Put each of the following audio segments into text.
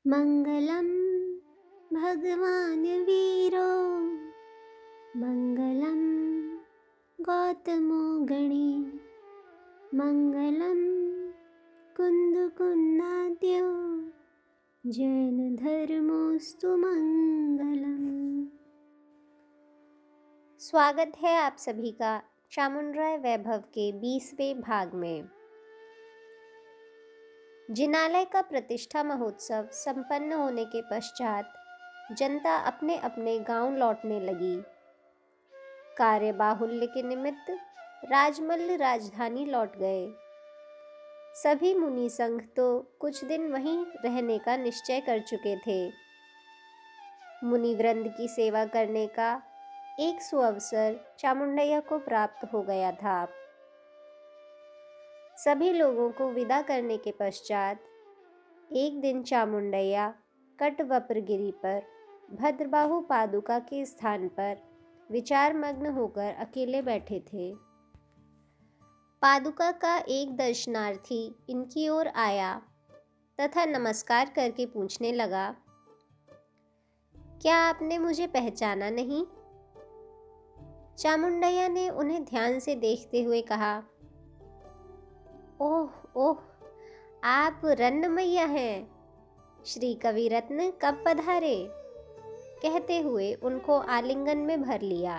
मङ्गलं भगवान् वीरो मङ्गलं गौतमो गणे मङ्गलं कुन्दकुन्दाद्यो जैनधर्मोऽस्तु मङ्गलम्। स्वागत है आप सभी का चामुंडराय वैभव के 20वें भाग में। जिनालय का प्रतिष्ठा महोत्सव संपन्न होने के पश्चात जनता अपने अपने गांव लौटने लगी। कार्य बाहुल्य के निमित्त राजमल्ल राजधानी लौट गए। सभी मुनि संघ तो कुछ दिन वहीं रहने का निश्चय कर चुके थे। मुनिवृंद की सेवा करने का एक सुअवसर चामुंडैया को प्राप्त हो गया था। सभी लोगों को विदा करने के पश्चात एक दिन चामुंडैया कटवप्रगिरि पर भद्रबाहु पादुका के स्थान पर विचारमग्न होकर अकेले बैठे थे। पादुका का एक दर्शनार्थी इनकी ओर आया तथा नमस्कार करके पूछने लगा, क्या आपने मुझे पहचाना नहीं? चामुंडैया ने उन्हें ध्यान से देखते हुए कहा, ओह ओह, आप रन्नमैया हैं। श्री कविरत्न कब पधारे? कहते हुए उनको आलिंगन में भर लिया।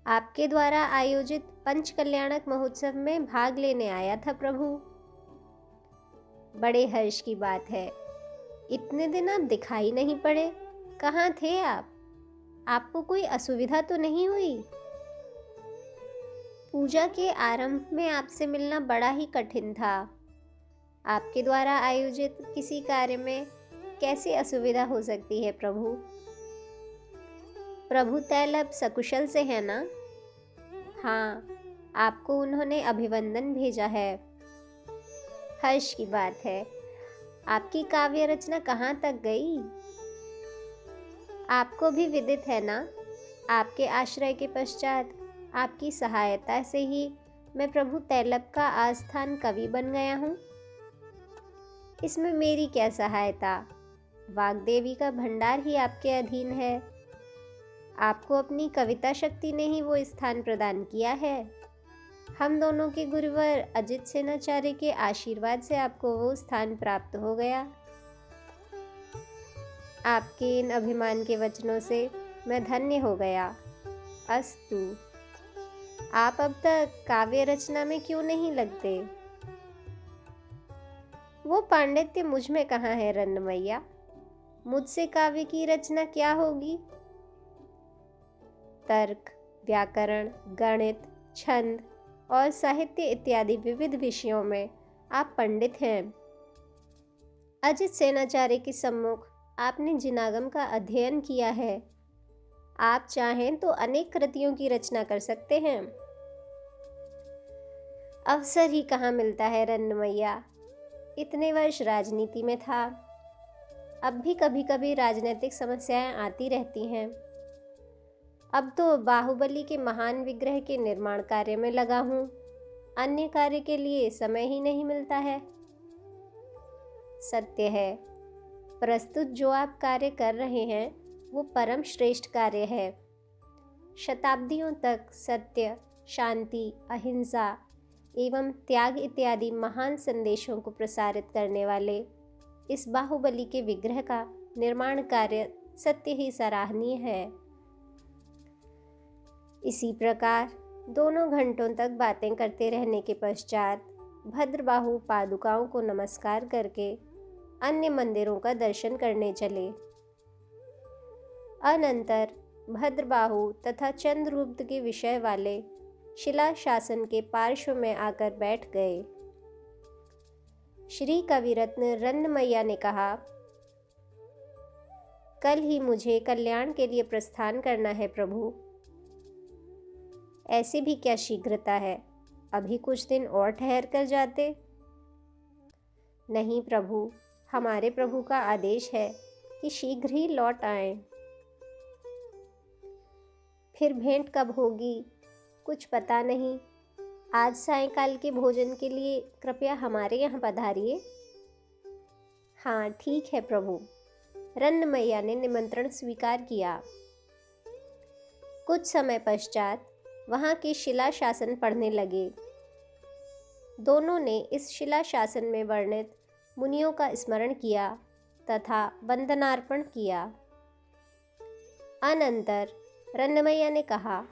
आपके द्वारा आयोजित पंचकल्याणक महोत्सव में भाग लेने आया था प्रभु। बड़े हर्ष की बात है। इतने दिन आप दिखाई नहीं पड़े, कहाँ थे आप? आपको कोई असुविधा तो नहीं हुई? पूजा के आरंभ में आपसे मिलना बड़ा ही कठिन था। आपके द्वारा आयोजित किसी कार्य में कैसी असुविधा हो सकती है प्रभु? प्रभु तैलब सकुशल से है ना? हाँ, आपको उन्होंने अभिवंदन भेजा है। हर्ष की बात है। आपकी काव्य रचना कहाँ तक गई? आपको भी विदित है ना, आपके आश्रय के पश्चात आपकी सहायता से ही मैं प्रभु तैलब का आस्थान कवि बन गया हूँ। इसमें मेरी क्या सहायता? वाग्देवी का भंडार ही आपके अधीन है। आपको अपनी कविता शक्ति ने ही वो स्थान प्रदान किया है। हम दोनों के गुरुवर अजित सेनाचार्य के आशीर्वाद से आपको वो स्थान प्राप्त हो गया। आपके इन अभिमान के वचनों से मैं धन्य हो गया। अस्तु, आप अब तक काव्य रचना में क्यों नहीं लगते? वो पांडित्य मुझ में कहाँ है रन्नमैया? मुझसे काव्य की रचना क्या होगी? तर्क, व्याकरण, गणित, छंद और साहित्य इत्यादि विविध विषयों में आप पंडित हैं। अजित सेनाचार्य के सम्मुख आपने जिनागम का अध्ययन किया है। आप चाहें तो अनेक कृतियों की रचना कर सकते हैं। अवसर ही कहाँ मिलता है रन्नमैया। इतने वर्ष राजनीति में था, अब भी कभी कभी राजनीतिक समस्याएं आती रहती हैं। अब तो बाहुबली के महान विग्रह के निर्माण कार्य में लगा हूँ। अन्य कार्य के लिए समय ही नहीं मिलता है। सत्य है, प्रस्तुत जो आप कार्य कर रहे हैं वो परम श्रेष्ठ कार्य है। शताब्दियों तक सत्य, शांति, अहिंसा एवं त्याग इत्यादि महान संदेशों को प्रसारित करने वाले इस बाहुबली के विग्रह का निर्माण कार्य सत्य ही सराहनीय है। इसी प्रकार दोनों घंटों तक बातें करते रहने के पश्चात भद्रबाहु पादुकाओं को नमस्कार करके अन्य मंदिरों का दर्शन करने चले। अनंतर भद्रबाहु तथा चंद्रगुप्त के विषय वाले शिला शासन के पार्श्व में आकर बैठ गए। श्री कविरत्न रन्नमैया ने कहा, कल ही मुझे कल्याण के लिए प्रस्थान करना है प्रभु। ऐसी भी क्या शीघ्रता है, अभी कुछ दिन और ठहर कर जाते। नहीं प्रभु, हमारे प्रभु का आदेश है कि शीघ्र ही लौट आएं। फिर भेंट कब होगी कुछ पता नहीं। आज सायंकाल के भोजन के लिए कृपया हमारे यहाँ पधारिए। हाँ ठीक है प्रभु। रन्न मैया ने निमंत्रण स्वीकार किया। कुछ समय पश्चात वहाँ के शिला शासन पढ़ने लगे। दोनों ने इस शिला शासन में वर्णित मुनियों का स्मरण किया तथा वंदनार्पण किया। अनंतर रन्नमैया ने कहा,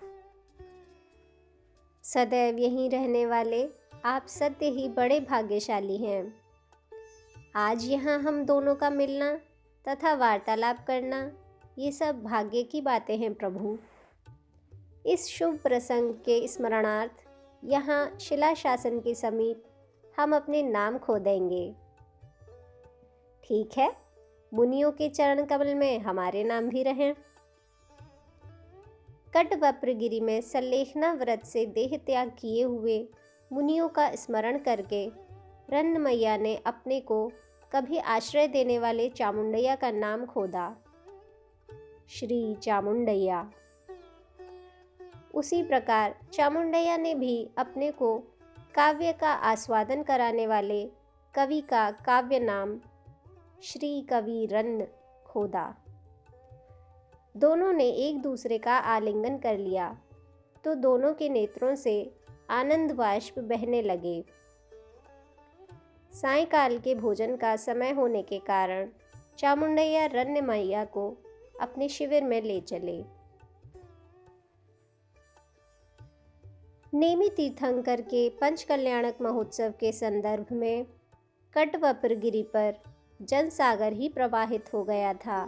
सदैव यहीं रहने वाले आप सत्य ही बड़े भाग्यशाली हैं। आज यहाँ हम दोनों का मिलना तथा वार्तालाप करना, ये सब भाग्य की बातें हैं प्रभु। इस शुभ प्रसंग के स्मरणार्थ यहाँ शिला शासन के समीप हम अपने नाम खो देंगे। ठीक है, मुनियों के चरण कमल में हमारे नाम भी रहें। कटवप्रगिरि में सल्लेखना व्रत से देह त्याग किए हुए मुनियों का स्मरण करके रन्नमैया ने अपने को कभी आश्रय देने वाले चामुंडैया का नाम खोदा, श्री चामुंडैया। उसी प्रकार चामुंडैया ने भी अपने को काव्य का आस्वादन कराने वाले कवि का काव्य नाम श्री कवि रन्न खोदा। दोनों ने एक दूसरे का आलिंगन कर लिया तो दोनों के नेत्रों से आनंद बाष्प बहने लगे। सायंकाल के भोजन का समय होने के कारण चामुंडैया रन्नमैया को अपने शिविर में ले चले। नेमि तीर्थंकर के पंचकल्याणक महोत्सव के संदर्भ में कटवप्रगिरि पर जनसागर ही प्रवाहित हो गया था।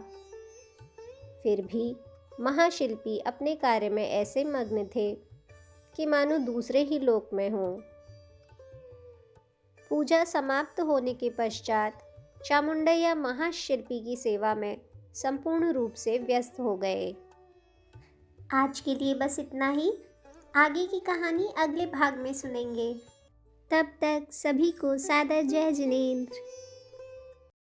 फिर भी महाशिल्पी अपने कार्य में ऐसे मग्न थे कि मानो दूसरे ही लोक में हों। पूजा समाप्त होने के पश्चात चामुंडैया महाशिल्पी की सेवा में संपूर्ण रूप से व्यस्त हो गए। आज के लिए बस इतना ही। आगे की कहानी अगले भाग में सुनेंगे। तब तक सभी को सादर जय जिनेंद्र।